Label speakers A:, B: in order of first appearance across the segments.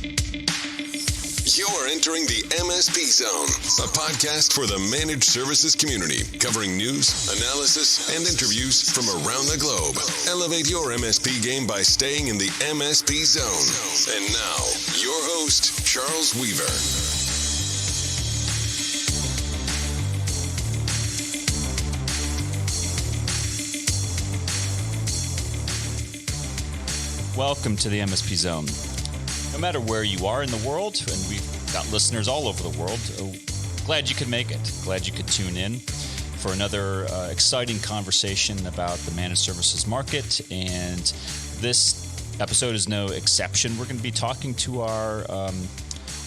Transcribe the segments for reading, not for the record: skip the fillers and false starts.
A: You're entering the MSP Zone, a podcast for the managed services community, covering news, analysis, and interviews from around the globe. Elevate your MSP game by staying in the MSP Zone. And now, your host, Charles Weaver.
B: Welcome to the MSP Zone. No matter where you are in the world, and we've got listeners all over the world, glad you could make it. Glad you could tune in for another exciting conversation about the managed services market. And this episode is no exception. We're going to be talking to our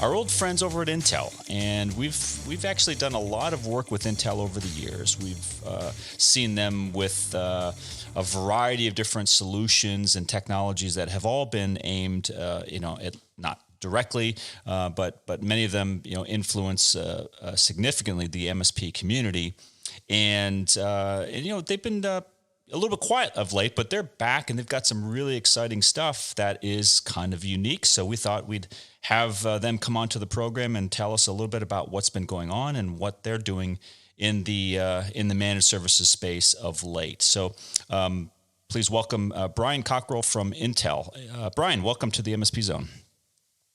B: old friends over at Intel, and we've actually done a lot of work with Intel over the years. We've seen them with a variety of different solutions and technologies that have all been aimed, at not directly, but many of them, influence significantly the MSP community, and they've been a little bit quiet of late, but they're back and they've got some really exciting stuff that is kind of unique. So we thought we'd have them come onto the program and tell us a little bit about what's been going on and what they're doing in the managed services space of late. So please welcome Brian Cockrell from Intel. Brian, welcome to the MSP Zone.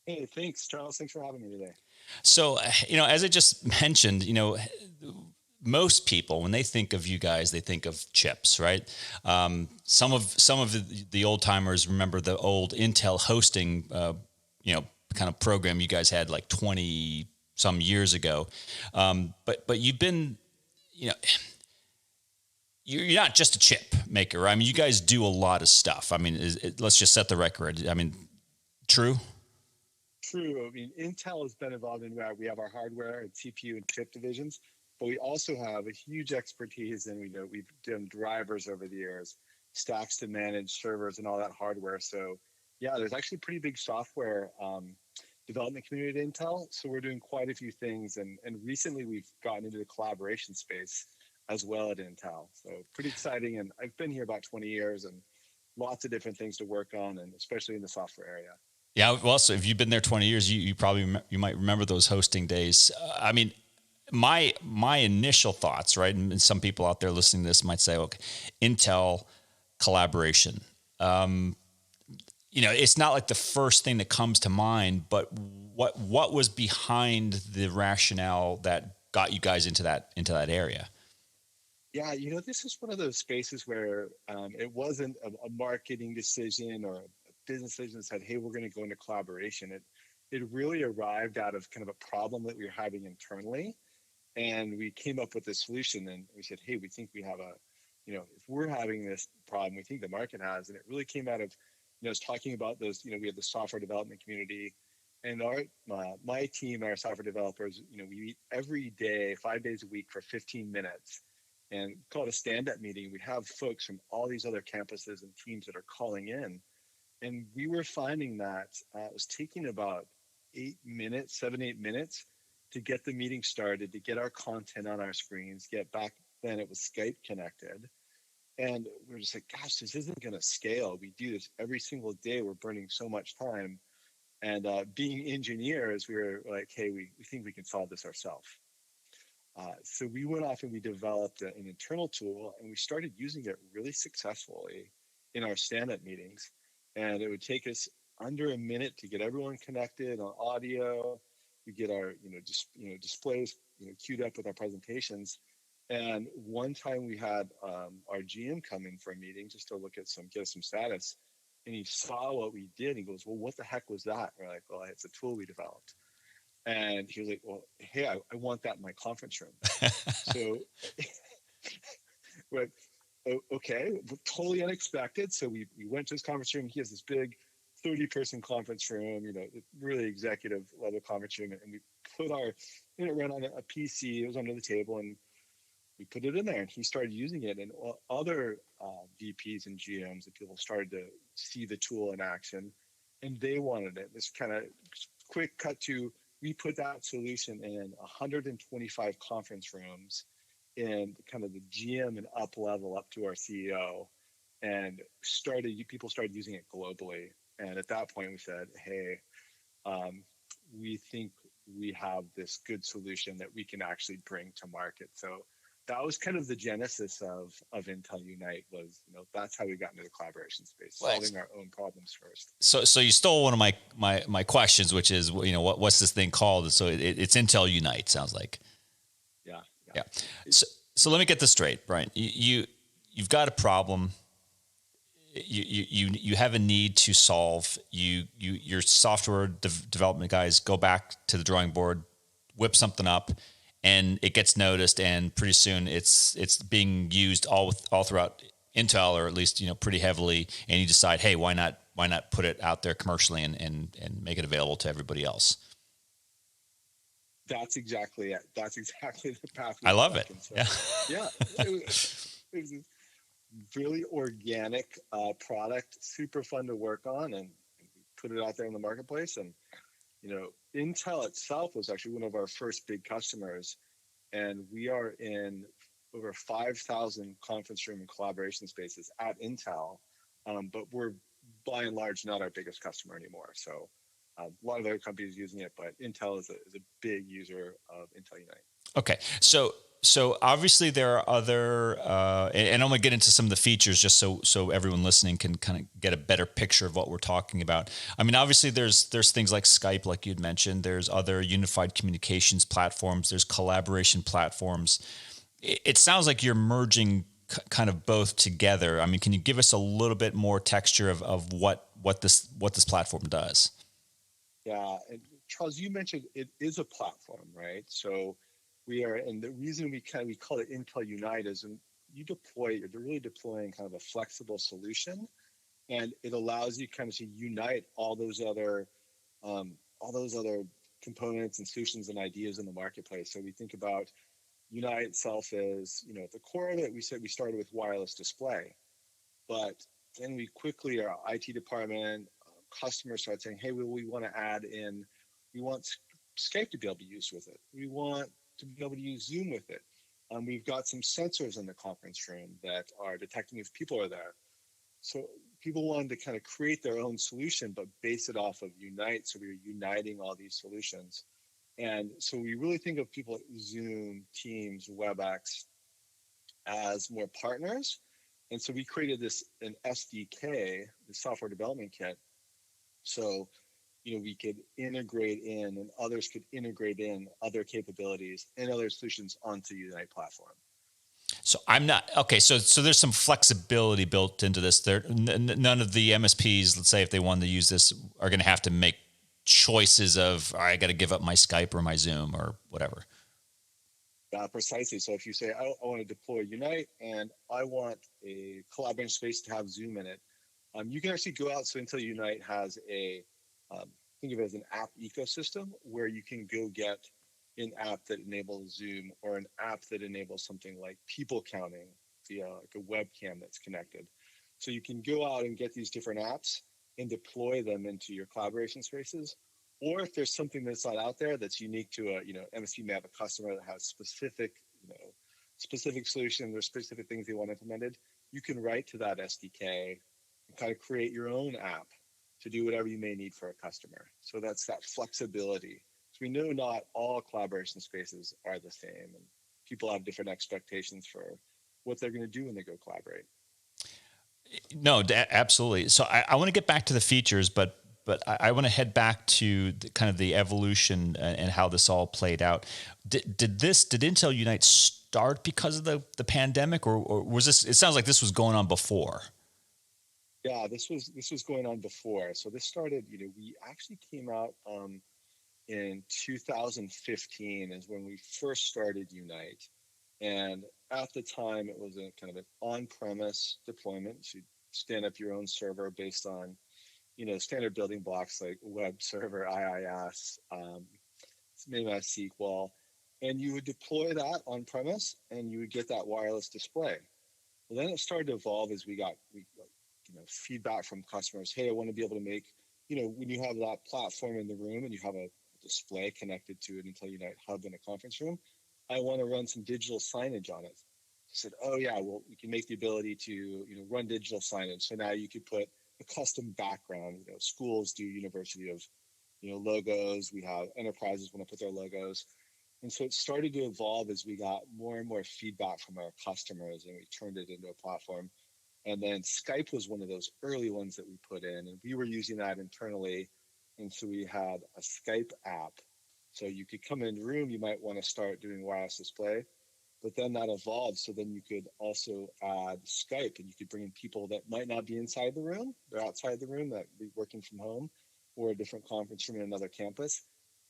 C: Hey, thanks, Charles. Thanks for having me today.
B: So, as I just mentioned, most people, when they think of you guys, they think of chips, right? Some of the old timers remember the old Intel hosting, kind of program you guys had like 20 some years ago. But you've been, you're not just a chip maker. I mean, you guys do a lot of stuff. I mean, let's just set the record. I mean, true?
C: True. I mean, Intel has been involved in that. We have our hardware and CPU and chip divisions, but we also have a huge expertise, and we've done drivers over the years, stacks to manage servers and all that hardware. So, yeah, there's actually a pretty big software development community at Intel. So we're doing quite a few things, and recently we've gotten into the collaboration space as well at Intel. So pretty exciting, and I've been here about 20 years and lots of different things to work on, and especially in the software area. Yeah,
B: well, so if you've been there 20 years, you might remember those hosting days. I mean, my initial thoughts, right? And some people out there listening to this might say, okay, Intel collaboration. It's not like the first thing that comes to mind, but what was behind the rationale that got you guys into that area?
C: Yeah, this is one of those spaces where it wasn't a marketing decision or a business decision that said, hey, we're going to go into collaboration. It really arrived out of kind of a problem that we were having internally. And we came up with a solution, and we said, hey, we think we have if we're having this problem, we think the market has. And it really came out of, I was talking about those, we have the software development community, and my team, our software developers, we meet every day, 5 days a week for 15 minutes. And we call it a stand-up meeting. We have folks from all these other campuses and teams that are calling in. And we were finding that it was taking about 8 minutes, 7-8 minutes to get the meeting started, to get our content on our screens, get back then it was Skype connected. And we were just like, gosh, this isn't going to scale. We do this every single day. We're burning so much time. And being engineers, we were like, hey, we think we can solve this ourselves. So we went off and we developed an internal tool, and we started using it really successfully in our stand-up meetings. And it would take us under a minute to get everyone connected on audio. We get our, displays, queued up with our presentations. And one time we had our GM come in for a meeting just to get us some status. And he saw what we did. He goes, well, what the heck was that? We're like, well, it's a tool we developed. And he was like, well, hey, I want that in my conference room. So, but okay, totally unexpected. So we went to his conference room. He has this big 30-person conference room, really executive level conference room. And we put it ran on a PC. It was under the table, and we put it in there, and he started using it. And other VPs and GMs and people started to see the tool in action, and they wanted it. This kind of quick cut to, we put that solution in 125 conference rooms in kind of the GM and up level up to our CEO, and people started using it globally. And at that point we said, hey, we think we have this good solution that we can actually bring to market. So that was kind of the genesis of Intel Unite. Was, that's how we got into the collaboration space, solving our own problems first.
B: So you stole one of my questions, which is, what's this thing called? So it's Intel Unite, sounds like. Yeah. So let me get this straight, Brian. You've got a problem. You have a need to solve. Your software development guys go back to the drawing board, whip something up, and it gets noticed, and pretty soon it's being used all throughout Intel, or at least pretty heavily. And you decide, hey, why not put it out there commercially and make it available to everybody else?
C: That's exactly it. That's exactly the path.
B: I love it.
C: So, yeah. It was a really organic product, super fun to work on, and put it out there in the marketplace. And Intel itself was actually one of our first big customers, and we are in over 5,000 conference room and collaboration spaces at Intel, but we're by and large not our biggest customer anymore. So a lot of other companies using it, but Intel is a big user of Intel Unite.
B: Okay, so obviously there are other, and I'm going to get into some of the features just so everyone listening can kind of get a better picture of what we're talking about. I mean, obviously there's things like Skype, like you'd mentioned. There's other unified communications platforms. There's collaboration platforms. It sounds like you're merging kind of both together. I mean, can you give us a little bit more texture of what this platform does?
C: Yeah, and Charles, you mentioned it is a platform, right? So we are, and the reason we call it Intel Unite is when you're really deploying kind of a flexible solution, and it allows you kind of to unite all those other components and solutions and ideas in the marketplace. So we think about Unite itself as, at the core of it, we said we started with wireless display, but then we quickly, our IT department, customers started saying, hey, we want to add in, we want Skype to be able to use with it. We want to be able to use Zoom with it. We've got some sensors in the conference room that are detecting if people are there. So people wanted to kind of create their own solution, but base it off of Unite. So we were uniting all these solutions. And so we really think of people like Zoom, Teams, WebEx as more partners. And so we created an SDK, the software development kit. So, we could integrate in, and others could integrate in other capabilities and other solutions onto the Unite platform.
B: So So there's some flexibility built into this. None of the MSPs, let's say, if they wanted to use this, are going to have to make choices of, I got to give up my Skype or my Zoom or whatever.
C: Precisely. So if you say, I want to deploy Unite and I want a collaboration space to have Zoom in it, you can actually go out. So Intel Unite has think of it as an app ecosystem where you can go get an app that enables Zoom, or an app that enables something like people counting via like a webcam that's connected. So you can go out and get these different apps and deploy them into your collaboration spaces. Or if there's something that's not out there that's unique to MSP may have a customer that has specific solutions or specific things they want implemented, you can write to that SDK and kind of create your own app to do whatever you may need for a customer. So that's that flexibility. So we know not all collaboration spaces are the same, and people have different expectations for what they're going to do when they go collaborate.
B: No, absolutely. So I want to get back to the features, but I want to head back to kind of the evolution and how this all played out. Did Intel Unite start because of the pandemic, or was this? It sounds like this was going on before.
C: Yeah, this was going on before. So this started. We actually came out in 2015 is when we first started Unite, and at the time it was a kind of an on-premise deployment. So you stand up your own server based on standard building blocks like web server, IIS, maybe MySQL, and you would deploy that on premise, and you would get that wireless display. Well, then it started to evolve as we got feedback from customers. Hey, I want to be able to make, when you have that platform in the room and you have a display connected to an Intel Unite hub in a conference room, I want to run some digital signage on it. I said, oh yeah, well, we can make the ability to run digital signage. So now you could put a custom background. Schools do University of logos. We have enterprises want to put their logos. And so it started to evolve as we got more and more feedback from our customers, and we turned it into a platform. And then Skype was one of those early ones that we put in, and we were using that internally. And so we had a Skype app. So you could come in the room, you might want to start doing wireless display, but then that evolved. So then you could also add Skype, and you could bring in people that might not be inside the room, they're outside the room, that be working from home or a different conference room in another campus.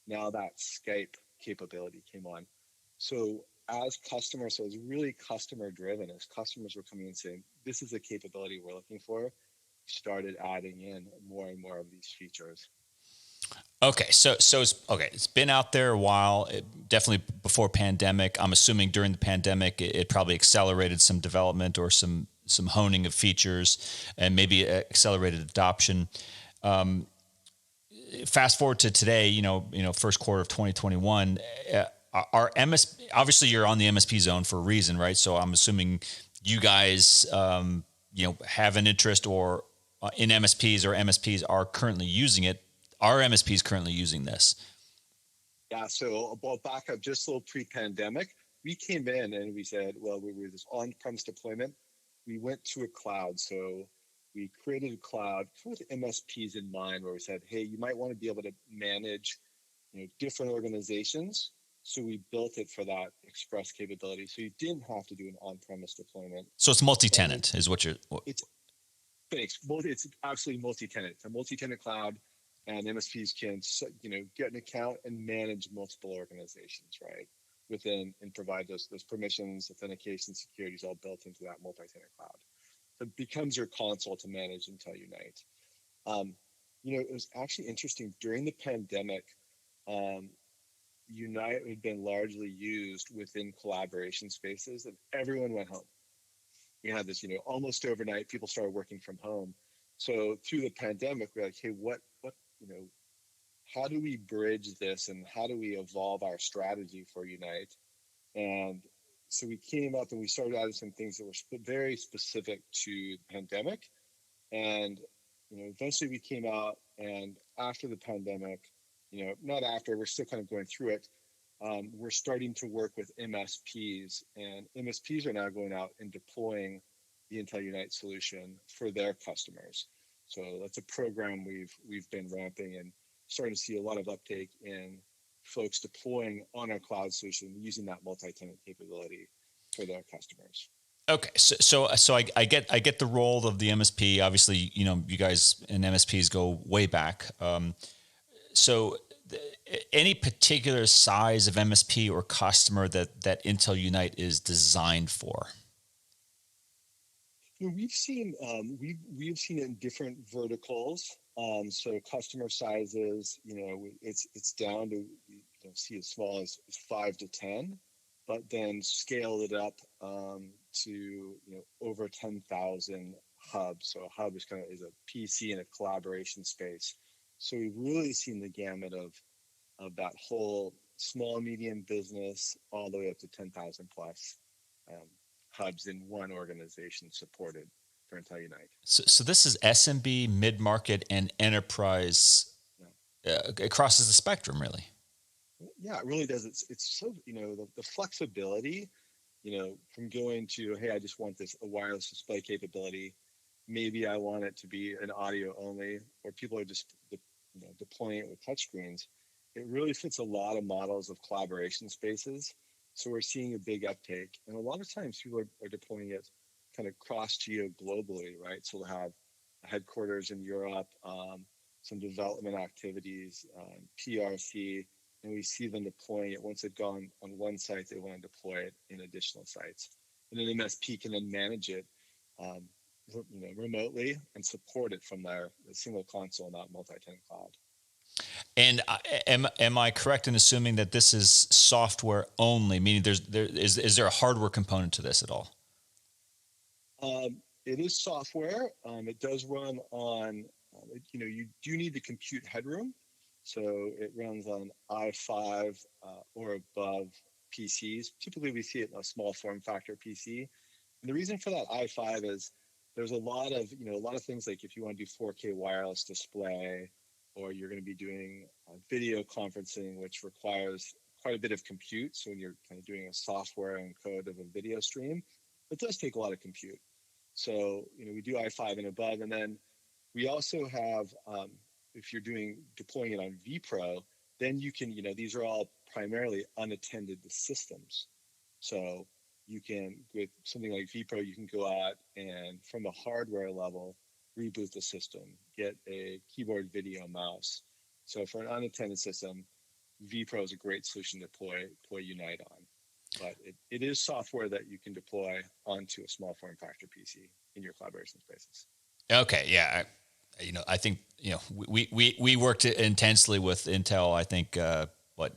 C: Now that Skype capability came on. So as customers, so it was really customer driven. As customers were coming in saying, this is a capability we're looking for, started adding in more and more of these features.
B: Okay, so it's been out there a while. Definitely before pandemic. I'm assuming during the pandemic, it probably accelerated some development or some honing of features, and maybe accelerated adoption. Fast forward to today, first quarter of 2021. Our obviously you're on the MSP zone for a reason, right? So I'm assuming you guys, have an interest or in MSPs, or MSPs are currently using it. Are MSPs currently using this?
C: Yeah, so well, back up just a little pre-pandemic, we came in and we said, well, we were this on-premise deployment. We went to a cloud. So we created a cloud with MSPs in mind, where we said, hey, you might want to be able to manage different organizations. So we built it for that express capability. So you didn't have to do an on-premise deployment.
B: So it's multi-tenant is what you're...
C: It's absolutely multi-tenant. It's a multi-tenant cloud. And MSPs can, get an account and manage multiple organizations, right? Within, and provide those permissions, authentication, security is all built into that multi-tenant cloud. So it becomes your console to manage Intel Unite. It was actually interesting during the pandemic. Unite had been largely used within collaboration spaces, and everyone went home. We had this, almost overnight, people started working from home. So through the pandemic, we're like, hey, how do we bridge this, and how do we evolve our strategy for Unite? And so we came up and we started adding some things that were very specific to the pandemic. And, eventually we came out, and after the pandemic, not after, we're still kind of going through it. We're starting to work with MSPs, and MSPs are now going out and deploying the Intel Unite solution for their customers. So that's a program we've been ramping, and starting to see a lot of uptake in folks deploying on our cloud solution using that multi-tenant capability for their customers.
B: Okay, so I get the role of the MSP. Obviously, you guys and MSPs go way back. Any particular size of MSP or customer that Intel Unite is designed for?
C: We've seen it in different verticals. So customer sizes, it's down to see as small as 5 to 10, but then scale it up to over 10,000 hubs. So a hub is a PC in a collaboration space. So we've really seen the gamut of that whole small, medium business all the way up to 10,000 plus hubs in one organization supported for Intel Unite.
B: So this is SMB, mid-market, and enterprise. It crosses the spectrum, really.
C: Yeah, it really does. It's so, the flexibility, from going to, hey, I just want a wireless display capability. Maybe I want it to be an audio only, or people are just deploying it with touchscreens. It really fits a lot of models of collaboration spaces. So we're seeing a big uptake. And a lot of times people are deploying it kind of cross-geo globally, right? So we'll have headquarters in Europe, some development activities, PRC, and we see them deploying it. Once they've gone on one site, they want to deploy it in additional sites. And an MSP can then manage it remotely and support it from their single console, not multi-tenant cloud.
B: And am I correct in assuming that this is software only? Meaning, is there a hardware component to this at all?
C: It is software. It does run on. You do need the compute headroom, so it runs on i5 or above PCs. Typically, we see it in a small form factor PC. And the reason for that i5 is there's a lot of things like if you want to do 4K wireless display, or you're going to be doing video conferencing, which requires quite a bit of compute. So when you're kind of doing a software and code of a video stream, it does take a lot of compute. So, we do i5 and above. And then we also have, if you're deploying it on vPro, then you can, these are all primarily unattended systems. So you can, with something like vPro, you can go out and from a hardware level, reboot the system, get a keyboard, video, mouse. So for an unattended system, vPro is a great solution to deploy Unite on. But it is software that you can deploy onto a small form factor PC in your collaboration spaces.
B: Okay, yeah. I think, we worked intensely with Intel, I think,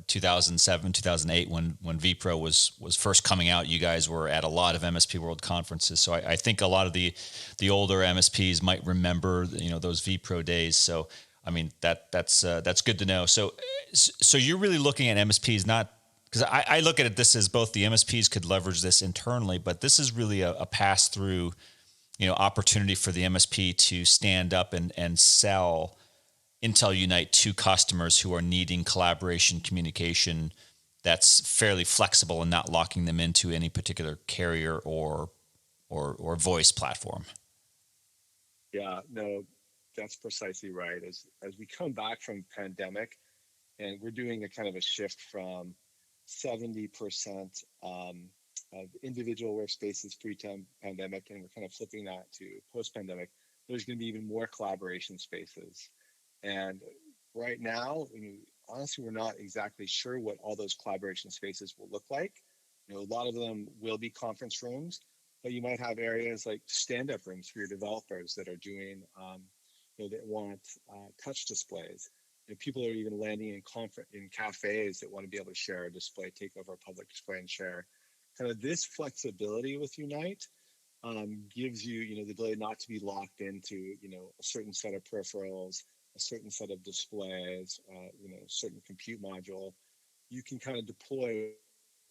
B: 2007, 2008, when vPro was first coming out. You guys were at a lot of MSP World conferences. So I think a lot of the older MSPs might remember, those vPro days. So, I mean, that's good to know. So you're really looking at MSPs, not because I look at it this as both the MSPs could leverage this internally, but this is really a pass through, opportunity for the MSP to stand up and sell Intel Unite to customers who are needing collaboration communication that's fairly flexible and not locking them into any particular carrier or voice platform.
C: Yeah, no, that's precisely right. As we come back from pandemic, and we're doing a kind of a shift from 70% of individual workspaces pre-pandemic, and we're kind of flipping that to post-pandemic. There's going to be even more collaboration spaces. And right now, honestly, we're not exactly sure what all those collaboration spaces will look like. A lot of them will be conference rooms, but you might have areas like stand-up rooms for your developers that are doing, that want touch displays. People are even landing in cafes that want to be able to share a display, take over a public display and share. Kind of this flexibility with Unite gives you, the ability not to be locked into, a certain set of peripherals, a certain set of displays, a certain compute module. You can kind of deploy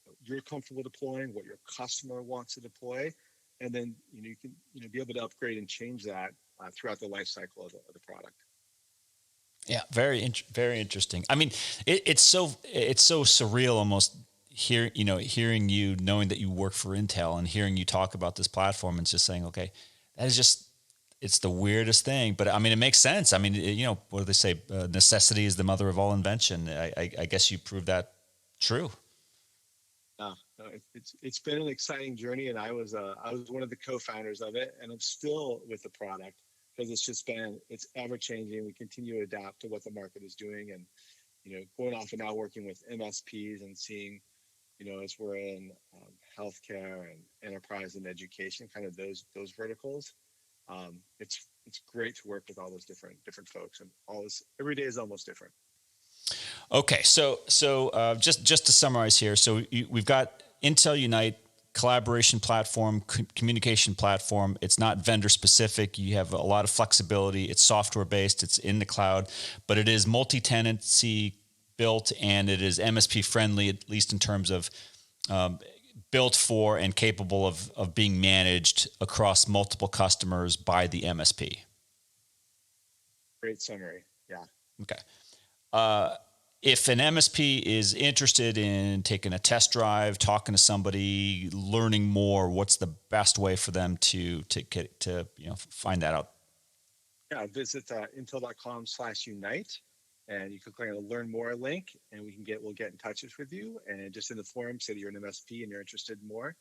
C: what you're comfortable deploying, what your customer wants to deploy, and then you can be able to upgrade and change that throughout the life cycle of the product.
B: Yeah, very interesting. I mean, it's so surreal almost hearing you, knowing that you work for Intel and hearing you talk about this platform and just saying, okay, that is just, it's the weirdest thing. But I mean, it makes sense. I mean, what do they say? Necessity is the mother of all invention. I guess you proved that true.
C: No, it's been an exciting journey, and I was one of the co-founders of it, and I'm still with the product because it's ever changing. We continue to adapt to what the market is doing, and going off and now working with MSPs and seeing, as we're in healthcare and enterprise and education, kind of those verticals. It's great to work with all those different folks, and every day is almost different.
B: Okay, so just to summarize here, so we've got Intel Unite, collaboration platform, communication platform. It's not vendor specific. You have a lot of flexibility. It's software based. It's in the cloud, but it is multi-tenancy built, and it is MSP friendly, at least in terms of built for and capable of being managed across multiple customers by the MSP.
C: Great summary. Yeah.
B: Okay. If an MSP is interested in taking a test drive, talking to somebody, learning more, what's the best way for them to find that out?
C: Yeah, visit intel.com/unite, and you can click on the Learn More link, and we'll get in touch with you. And just in the forum, say that you're an MSP and you're interested in more.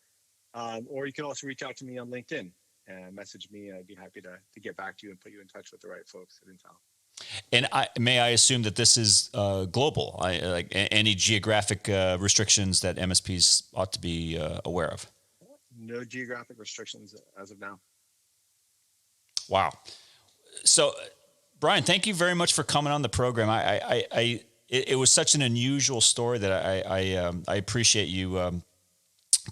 C: Or you can also reach out to me on LinkedIn and message me. I'd be happy to get back to you and put you in touch with the right folks at Intel.
B: And may I assume that this is global? Like any geographic restrictions that MSPs ought to be aware of?
C: No geographic restrictions as of now.
B: Wow. So, Brian, thank you very much for coming on the program. It was such an unusual story that I appreciate you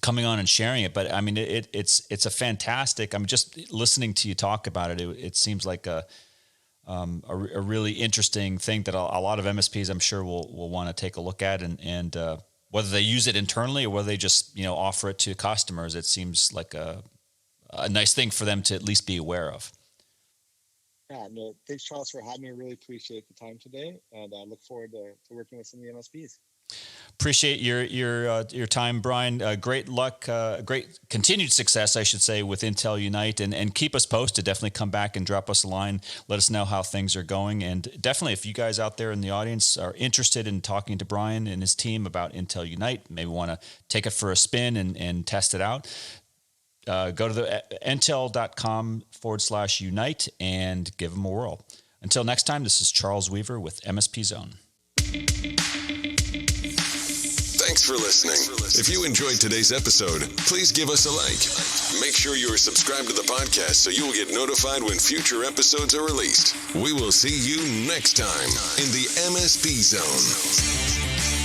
B: coming on and sharing it. But I mean, it's a fantastic. I'm just listening to you talk about it. It seems like a really interesting thing that a lot of MSPs, I'm sure, will want to take a look at, and whether they use it internally or whether they just offer it to customers. It seems like a nice thing for them to at least be aware of.
C: Yeah, no, thanks, Charles, for having me. I really appreciate the time today, and I look forward to working with some of the MSPs.
B: Appreciate your time, Brian. Great luck, great continued success, I should say, with Intel Unite, and keep us posted. Definitely come back and drop us a line. Let us know how things are going, and definitely if you guys out there in the audience are interested in talking to Brian and his team about Intel Unite, maybe want to take it for a spin and test it out. Go to the intel.com/unite and give them a whirl. Until next time, this is Charles Weaver with MSP Zone.
A: Thanks for listening. If you enjoyed today's episode, please give us a like. Make sure you are subscribed to the podcast so you will get notified when future episodes are released. We will see you next time in the MSP Zone.